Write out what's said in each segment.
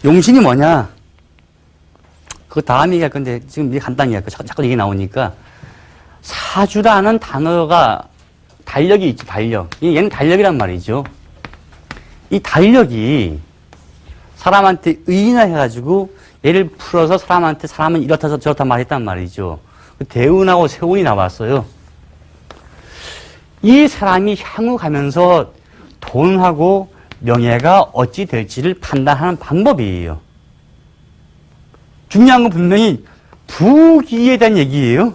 용신이 뭐냐? 그거 다음 얘기할 건데, 지금 간단히 할게요. 자꾸 얘기 나오니까. 사주라는 단어가 달력이 있지, 달력. 얘는 달력이란 말이죠. 이 달력이 사람한테 의인화해가지고 얘를 풀어서 사람한테 사람은 이렇다 저렇다 말했단 말이죠. 대운하고 세운이 나왔어요. 이 사람이 향후 가면서 돈하고 명예가 어찌 될지를 판단하는 방법이에요. 중요한 건 분명히 부귀에 대한 얘기예요.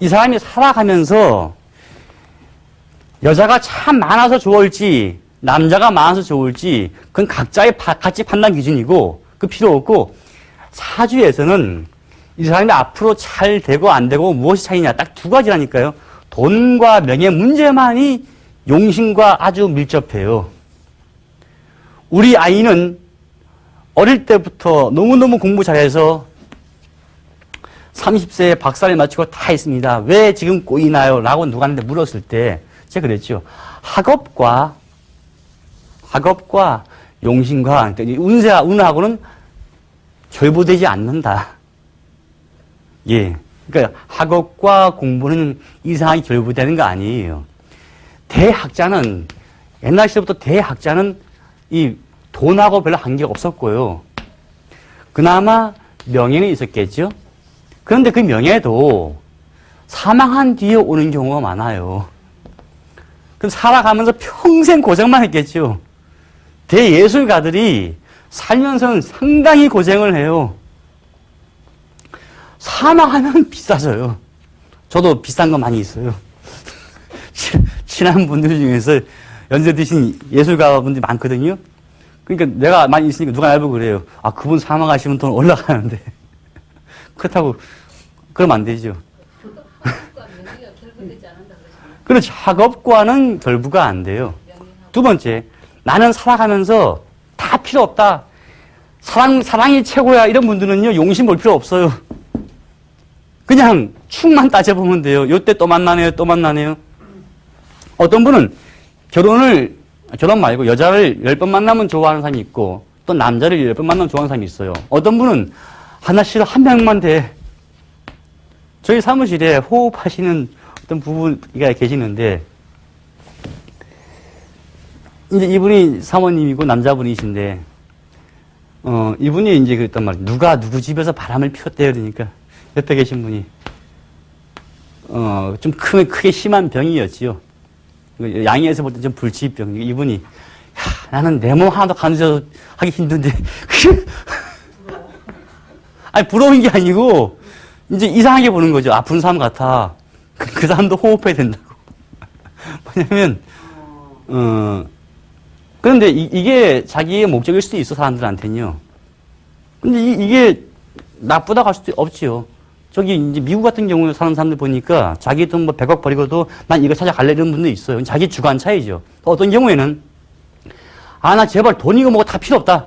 이 사람이 살아가면서 여자가 참 많아서 좋을지 남자가 많아서 좋을지 그건 각자의 가치 판단 기준이고 그 필요 없고 사주에서는 이 사람이 앞으로 잘 되고 안 되고 무엇이 차이냐 딱 두 가지라니까요. 돈과 명예 문제만이 용신과 아주 밀접해요. 우리 아이는 어릴 때부터 너무너무 공부 잘해서 30세에 박사를 마치고 다 했습니다. 왜 지금 꼬이나요? 라고 누구한테 물었을 때 제가 그랬죠. 학업과 용신과 운하고는 결부되지 않는다. 예. 그러니까 학업과 공부는 이상하게 결부되는 거 아니에요. 대학자는 옛날 시절부터 대학자는 이 돈하고 별로 관계가 없었고요. 그나마 명예는 있었겠죠. 그런데 그 명예도 사망한 뒤에 오는 경우가 많아요. 그럼 살아가면서 평생 고생만 했겠죠. 대예술가들이 살면서는 상당히 고생을 해요. 사망하면 비싸져요. 저도 비싼 거 많이 있어요. 친한 분들 중에서 연세 드신 예술가분들이 많거든요. 그러니까 내가 많이 있으니까 누가 알고 그래요. 아, 그분 사망하시면 돈 올라가는데. 그렇다고, 그러면 안 되죠. 그렇죠. 학업과는 결부가 안 돼요. 두 번째, 나는 살아가면서 다 필요 없다. 사랑이 최고야. 이런 분들은요, 용신 볼 필요 없어요. 그냥 축만 따져보면 돼요. 요때 또 만나네요, 또 만나네요. 어떤 분은 결혼 말고 여자를 10번 만나면 좋아하는 사람이 있고, 또 남자를 10번 만나면 좋아하는 사람이 있어요. 어떤 분은 하나 싫어, 한 명만 돼. 저희 사무실에 호흡하시는 어떤 부부가 계시는데, 이제 이분이 사모님이고 남자분이신데, 이분이 이제 그랬단 말이에요. 누가 누구 집에서 바람을 피웠대요. 그러니까, 옆에 계신 분이, 좀 크게 심한 병이었지요. 양의에서 볼 때 좀 불치병. 이분이, 야, 나는 내 몸 하나도 간수하기 힘든데, 아니, 부러운 게 아니고, 이제 이상하게 보는 거죠. 아픈 사람 같아. 그 사람도 호흡해야 된다고. 뭐냐면, 그런데 이게 자기의 목적일 수도 있어, 사람들한테는요. 근데 이게 나쁘다고 할 수도 없지요. 저기 이제 미국 같은 경우에 사는 사람들 보니까 자기 돈 뭐 100억 버리고도 난 이거 찾아갈래 이런 분도 있어요. 자기 주관 차이죠. 어떤 경우에는, 아, 나 제발 돈이고 뭐고 다 필요 없다.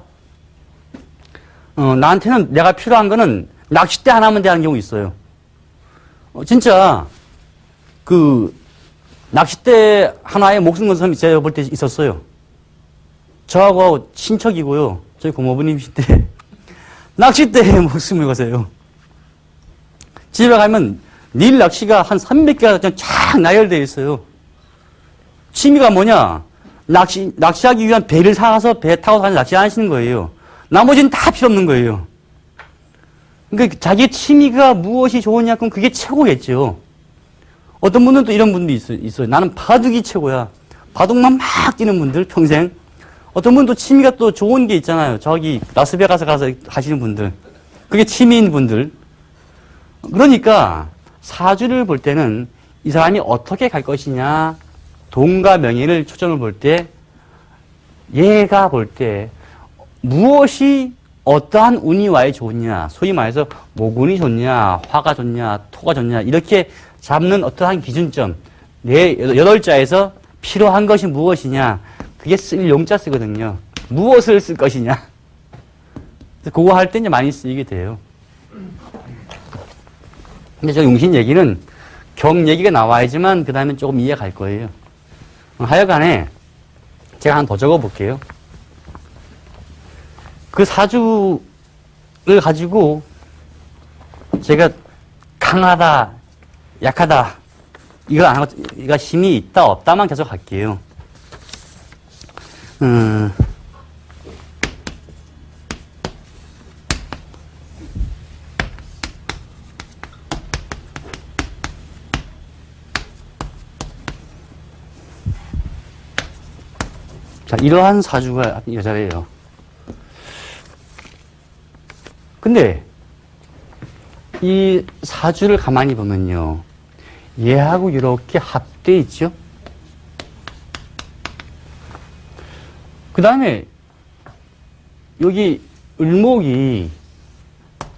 나한테는 내가 필요한 거는 낚싯대 하나면 되는 경우 있어요. 진짜, 낚싯대 하나에 목숨 건 사람이 제가 볼 때 있었어요. 저하고 친척이고요. 저희 고모부님이신데, 낚싯대에 목숨을 거세요. 집에 가면 닐 낚시가 한 300개가 쫙 나열되어 있어요. 취미가 뭐냐? 낚시하기 위한 배를 사서 배 타고 가서 낚시 하시는 거예요. 나머지는 다 필요 없는 거예요. 그러니까 자기 취미가 무엇이 좋으냐, 그럼 그게 최고겠죠. 어떤 분들은 또 이런 분도 있어요. 나는 바둑이 최고야. 바둑만 막 뛰는 분들, 평생. 어떤 분도 취미가 또 좋은 게 있잖아요. 저기 라스베가스 가서 하시는 분들. 그게 취미인 분들. 그러니까 사주를 볼 때는 이 사람이 어떻게 갈 것이냐, 돈과 명예를 초점을 볼 때, 얘가 볼 때 무엇이 어떠한 운이 와야 좋냐, 소위 말해서 모군이 좋냐, 화가 좋냐, 토가 좋냐, 이렇게 잡는 어떠한 기준점, 내 8자에서 필요한 것이 무엇이냐, 그게 쓸 용자 쓰거든요. 무엇을 쓸 것이냐. 그거 할 때 이제 많이 쓰이게 돼요. 근데 저 용신 얘기는 경 얘기가 나와야지만 그 다음에 조금 이해가 갈 거예요. 하여간에 제가 하나 더 적어 볼게요. 그 사주를 가지고 제가 강하다, 약하다, 이걸 안 하고, 이거 힘이 있다, 없다만 계속 할게요. 자, 이러한 사주가 여자래요. 근데, 이 사주를 가만히 보면요. 얘하고 이렇게 합돼 있죠? 그 다음에, 여기 을목이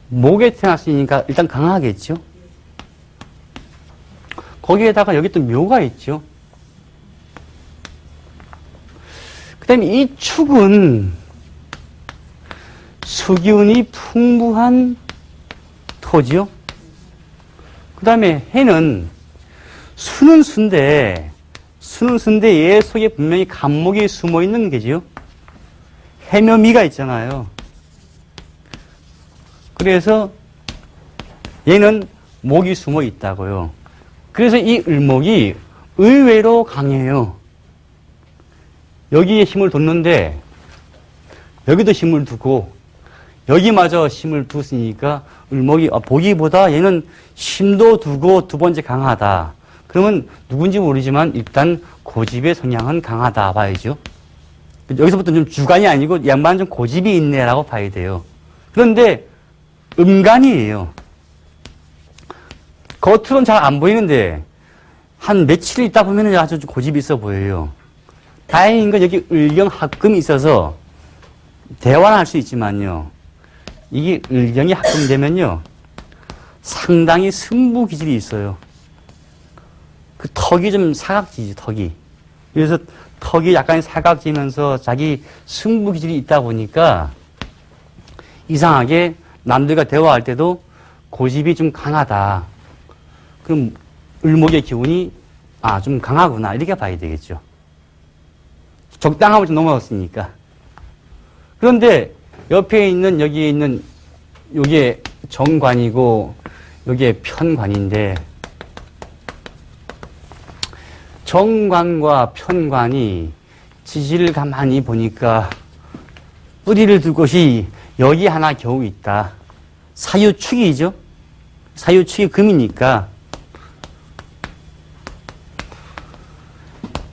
목에 태어났으니까 일단 강하겠죠? 거기에다가 여기 또 묘가 있죠? 그 다음에 이 축은 수기운이 풍부한 토지요. 그 다음에 해는 수는 수인데 얘 속에 분명히 간목이 숨어 있는 게지요. 해묘미가 있잖아요. 그래서 얘는 목이 숨어 있다고요. 그래서 이 을목이 의외로 강해요. 여기에 힘을 뒀는데 여기도 힘을 두고 여기마저 힘을 두었으니까 을목이 보기보다 얘는 힘도 두고 두 번째 강하다. 그러면 누군지 모르지만 일단 고집의 성향은 강하다 봐야죠. 여기서부터 좀 주관이 아니고 이 양반은 좀 고집이 있네라고 봐야 돼요. 그런데 음간이에요. 겉으로는 잘 안 보이는데 한 며칠 있다 보면 아주 고집이 있어 보여요. 다행인 건 여기 을경 합금이 있어서 대화는 할 수 있지만요. 이게 을경이 합금되면요. 상당히 승부 기질이 있어요. 그 턱이 좀 사각지지, 턱이. 그래서 턱이 약간 사각지면서 자기 승부 기질이 있다 보니까 이상하게 남들과 대화할 때도 고집이 좀 강하다. 그럼 을목의 기운이 좀 강하구나. 이렇게 봐야 되겠죠. 적당함을 좀 넘어갔으니까. 그런데 옆에 있는 여기에 있는 요게 정관이고 요게 편관인데 정관과 편관이 지지를 가만히 보니까 뿌리를 둘 곳이 여기 하나 겨우 있다. 사유축이죠. 사유축이 금이니까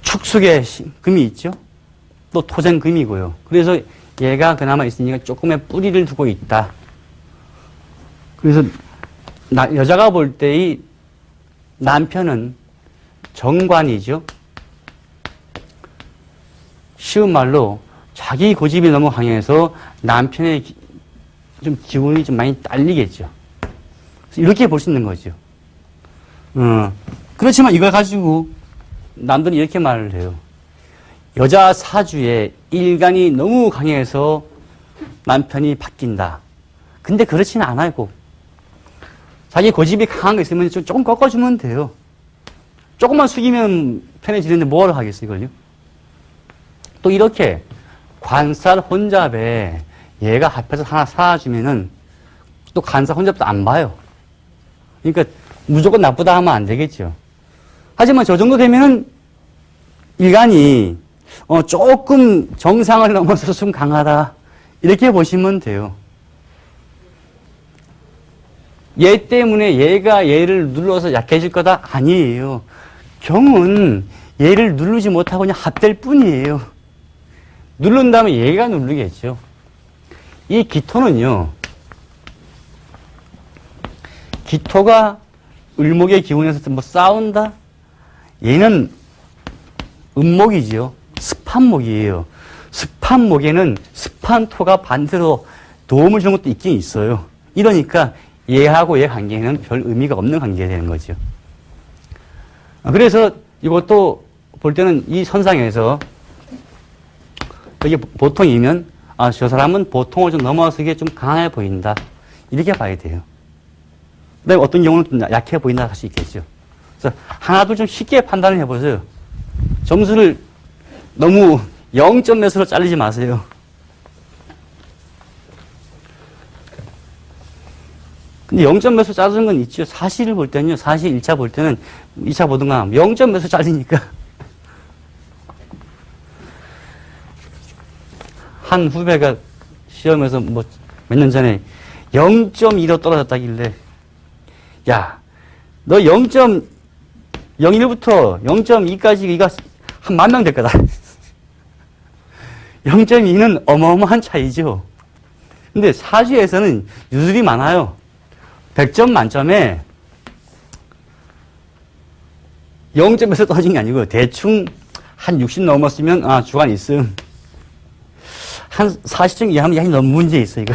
축 속에 금이 있죠. 또 토생금이고요. 그래서 얘가 그나마 있으니까 조금의 뿌리를 두고 있다. 그래서 여자가 볼 때 이 남편은 정관이죠. 쉬운 말로 자기 고집이 너무 강해서 남편의 좀 기운이 좀 많이 딸리겠죠. 이렇게 볼 수 있는 거죠. 그렇지만 이걸 가지고 남들은 이렇게 말을 해요. 여자 사주에 일간이 너무 강해서 남편이 바뀐다. 근데 그렇지는 않아요, 꼭. 자기 고집이 강한 거 있으면 조금 꺾어주면 돼요. 조금만 숙이면 편해지는데 뭘 하겠어요, 이걸요? 또 이렇게 관살 혼잡에 얘가 합해서 하나 쌓아주면은 또 관살 혼잡도 안 봐요. 그러니까 무조건 나쁘다 하면 안 되겠죠. 하지만 저 정도 되면은 일간이 조금 정상을 넘어서 좀 강하다. 이렇게 보시면 돼요. 얘 때문에 얘가 얘를 눌러서 약해질 거다? 아니에요. 경은 얘를 누르지 못하고 그냥 합될 뿐이에요. 누른다면 얘가 누르겠죠. 이 기토는요. 기토가 을목의 기운에서 뭐 싸운다? 얘는 음목이지요. 습한 목이에요. 습한 목에는 습한 토가 반대로 도움을 주는 것도 있긴 있어요. 이러니까 얘하고 얘 관계는 별 의미가 없는 관계가 되는 거죠. 그래서 이것도 볼 때는 이 선상에서 이게 보통이면 저 사람은 보통을 좀 넘어서기에 좀 강해 보인다. 이렇게 봐야 돼요. 그다음에 어떤 경우는 좀 약해 보인다 할 수 있겠죠. 그래서 하나도 좀 쉽게 판단을 해보세요. 점수를 너무 0점 몇으로 자르지 마세요. 근데 0점 몇 수 자르는 건 있죠. 사실을 볼 때는요. 사실 1차 볼 때는 2차 보든가 0점 몇 수 잘리니까. 한 후배가 시험에서 뭐 몇 년 전에 0.2로 떨어졌다길래 야, 너 0.01부터 0.2까지 이거 한 10,000명 될 거다. 0.2는 어마어마한 차이죠. 근데 사주에서는 유술이 많아요. 100점 만점에 0점에서 떨어진 게 아니고요. 대충 한 60 넘었으면 아, 주관 있음. 한 40점 이하면 야, 너무 문제 있어, 이거.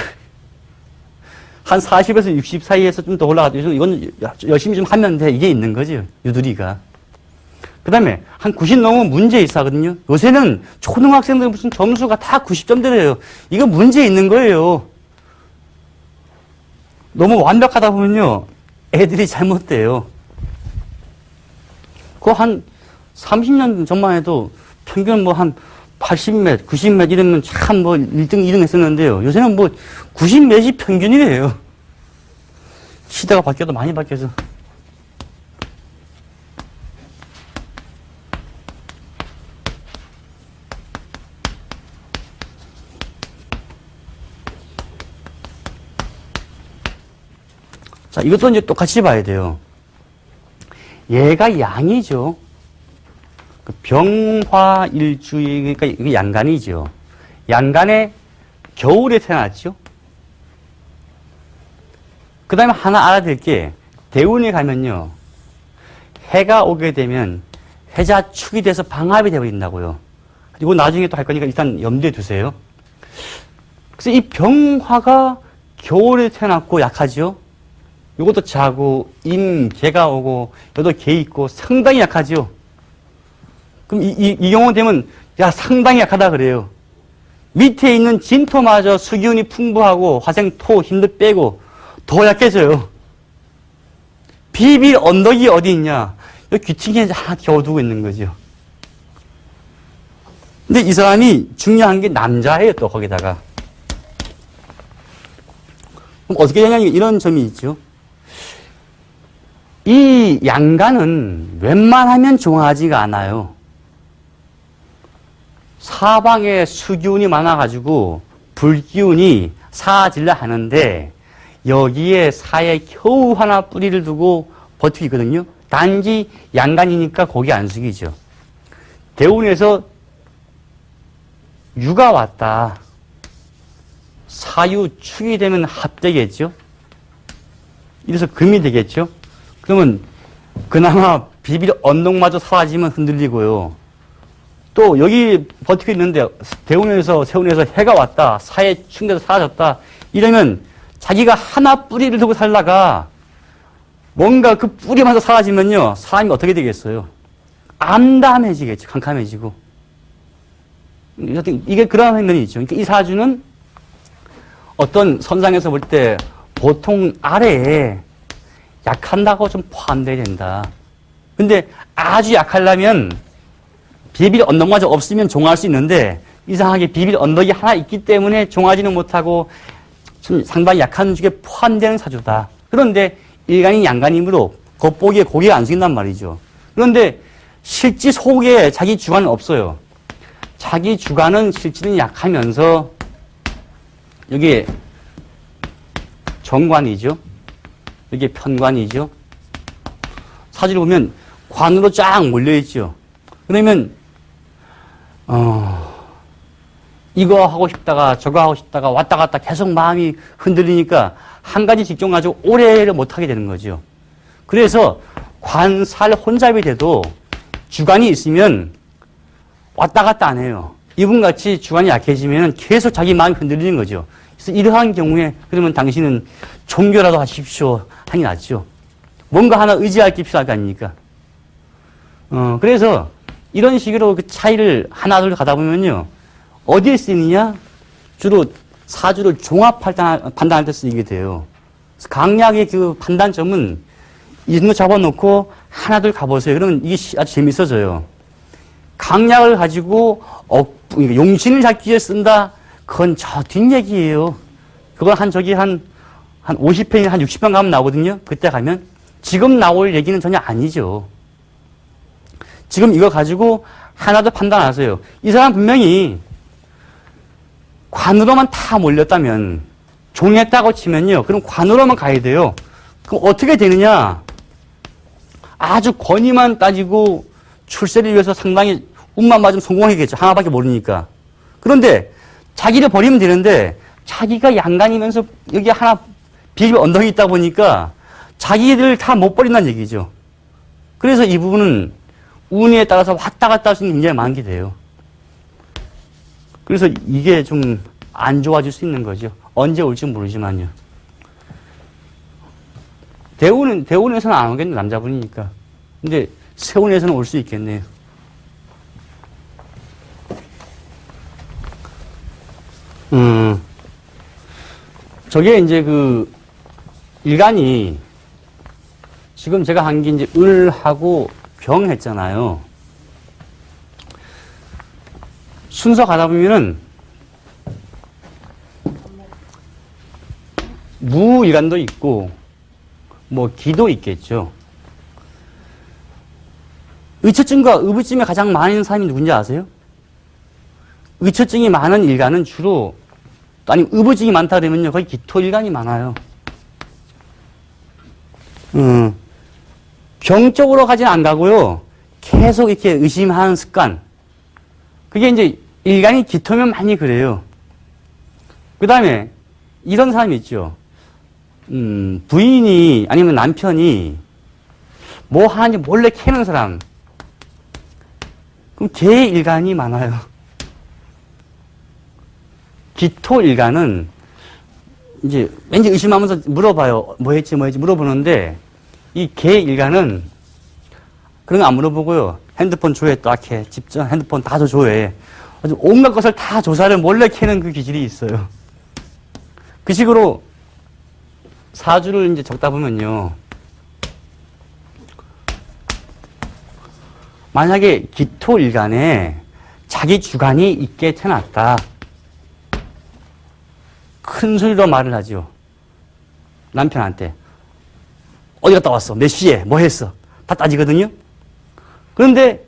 한 40에서 60 사이에서 좀 더 올라가도 이건 열심히 좀 하면 돼. 이게 있는 거죠. 유두리가. 그 다음에 한 90 넘으면 문제 있어 하거든요. 요새는 초등학생들 무슨 점수가 다 90점대래요. 이거 문제 있는 거예요. 너무 완벽하다 보면요. 애들이 잘못돼요. 그거 한 30년 전만 해도 평균 뭐 한 80몇, 90몇 이러면 참 뭐 1등, 2등 했었는데요. 요새는 뭐 90몇이 평균이래요. 시대가 바뀌어도 많이 바뀌어서. 자, 이것도 이제 똑같이 봐야 돼요. 얘가 양이죠. 병화일주의, 그러니까 이게 양간이죠. 양간에 겨울에 태어났죠. 그 다음에 하나 알아야 될 게, 대운에 가면요. 해가 오게 되면 해자축이 돼서 방합이 되어버린다고요. 그리고 나중에 또 할 거니까 일단 염두에 두세요. 그래서 이 병화가 겨울에 태어났고 약하죠. 요것도 자고, 개가 오고, 여도 개 있고, 상당히 약하죠. 그럼 이 경우 되면, 야, 상당히 약하다 그래요. 밑에 있는 진토마저 수기운이 풍부하고, 화생토 힘도 빼고, 더 약해져요. 비빌 언덕이 어디 있냐? 여기 귀퉁이에 하나 겨워두고 있는 거죠. 근데 이 사람이 중요한 게 남자예요, 또 거기다가. 그럼 어떻게 되냐, 이런 점이 있죠. 이 양간은 웬만하면 종하지가 않아요. 사방에 수기운이 많아가지고 불기운이 사아질라 하는데 여기에 사에 겨우 하나 뿌리를 두고 버티고 있거든요. 단지 양간이니까 고개 안 숙이죠. 대운에서 유가 왔다. 사유축이 되면 합되겠죠. 이래서 금이 되겠죠. 그러면 그나마 비빌 언덕마저 사라지면 흔들리고요. 또 여기 버티고 있는데 대운에서 세운에서 해가 왔다. 사에 충돼서 사라졌다. 이러면 자기가 하나 뿌리를 두고 살다가 뭔가 그 뿌리마저 사라지면요. 사람이 어떻게 되겠어요? 암담해지겠죠. 캄캄해지고. 이게 그런 면이 있죠. 그러니까 이 사주는 어떤 선상에서 볼 때 보통 아래에 약한다고 좀 포함돼야 된다. 근데 아주 약하려면 비빌 언덕마저 없으면 종할 수 있는데 이상하게 비빌 언덕이 하나 있기 때문에 종하지는 못하고 좀 상당히 약한 쪽에 포함되는 사주다. 그런데 일간이 양간이므로 겉보기에 고개가 안 숙인단 말이죠. 그런데 실지 속에 자기 주관은 없어요. 자기 주관은 실질은 약하면서 여기에 정관이죠. 이게 편관이죠. 사주를 보면 관으로 쫙 몰려있죠. 그러면 이거 하고 싶다가 저거 하고 싶다가 왔다 갔다 계속 마음이 흔들리니까 한 가지 직종 가지고 오래를 못하게 되는 거죠. 그래서 관살 혼잡이 돼도 주관이 있으면 왔다 갔다 안 해요. 이분같이 주관이 약해지면 계속 자기 마음이 흔들리는 거죠. 그래서 이러한 경우에 그러면 당신은 종교라도 하십시오 하는 게 낫죠. 뭔가 하나 의지할 게 필요할 거 아닙니까? 그래서 이런 식으로 그 차이를 하나둘 가다 보면요. 어디에 쓰이느냐? 주로 사주를 종합 판단할 때 쓰이게 돼요. 그래서 강약의 그 판단점은 이 정도 잡아놓고 하나둘 가보세요. 그러면 이게 아주 재밌어져요. 강약을 가지고 용신을 잡기 위해 쓴다? 그건 저 뒷얘기예요. 그건 저기 한 한 50편이나 한 60편 가면 나오거든요. 그때 가면. 지금 나올 얘기는 전혀 아니죠. 지금 이거 가지고 하나도 판단 안 하세요. 이 사람 분명히 관으로만 다 몰렸다면, 종했다고 치면요. 그럼 관으로만 가야 돼요. 그럼 어떻게 되느냐? 아주 권위만 따지고 출세를 위해서 상당히 운만 맞으면 성공하겠죠. 하나밖에 모르니까. 그런데 자기를 버리면 되는데 자기가 양간이면서 여기 하나 비비 언덕이 있다 보니까 자기를 다 못 버린다는 얘기죠. 그래서 이 부분은 운에 따라서 왔다 갔다 할 수 있는 굉장히 많은 게 돼요. 그래서 이게 좀 안 좋아질 수 있는 거죠. 언제 올지 모르지만요. 대운에서는 안 오겠네, 남자분이니까. 근데 세운에서는 올 수 있겠네요. 저게 이제 그 일간이 지금 제가 한 게 이제 을하고 병 했잖아요. 순서 가다 보면은 무일간도 있고 뭐 기도 있겠죠. 의처증과 의부증이 가장 많은 사람이 누군지 아세요? 의처증이 많은 일간은 주로, 아니면 의부증이 많다 그러면요, 거의 기토일간이 많아요. 병 쪽으로 가지는 안 가고요, 계속 이렇게 의심하는 습관. 그게 이제 일간이 기토면 많이 그래요. 그 다음에 이런 사람이 있죠. 부인이 아니면 남편이 뭐 하는지 몰래 캐는 사람. 그럼 걔 일간이 많아요. 기토 일간은 이제 왠지 의심하면서 물어봐요. 뭐 했지 물어보는데 이 개 일간은 그런 거 안 물어보고요. 핸드폰 조회 딱 해. 집전 핸드폰 다 조회해. 아주 온갖 것을 다 조사를 몰래 캐는 그 기질이 있어요. 그 식으로 사주를 이제 적다 보면요. 만약에 기토 일간에 자기 주관이 있게 태어났다. 큰 소리로 말을 하죠. 남편한테. 어디 갔다 왔어? 몇 시에? 뭐 했어? 다 따지거든요. 그런데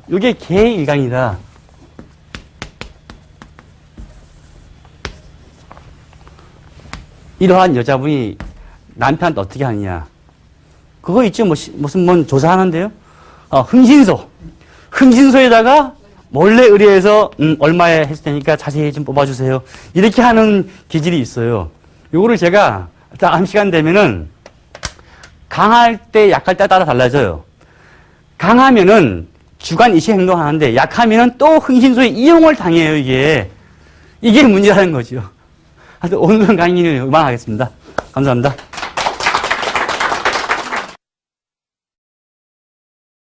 이게 개 일간이다. 이러한 여자분이 남편한테 어떻게 하느냐. 그거 있죠. 무슨 뭔 조사하는데요. 흥신소에다가 몰래 의뢰해서 얼마에 했을 테니까 자세히 좀 뽑아주세요. 이렇게 하는 기질이 있어요. 요거를 제가 다음 시간 되면은 강할 때 약할 때 따라 달라져요. 강하면은 주관 이시 행동하는데 약하면은 또 흥신소에 이용을 당해요. 이게 문제라는 거죠. 하여튼 오늘 강의를 그만하겠습니다. 감사합니다.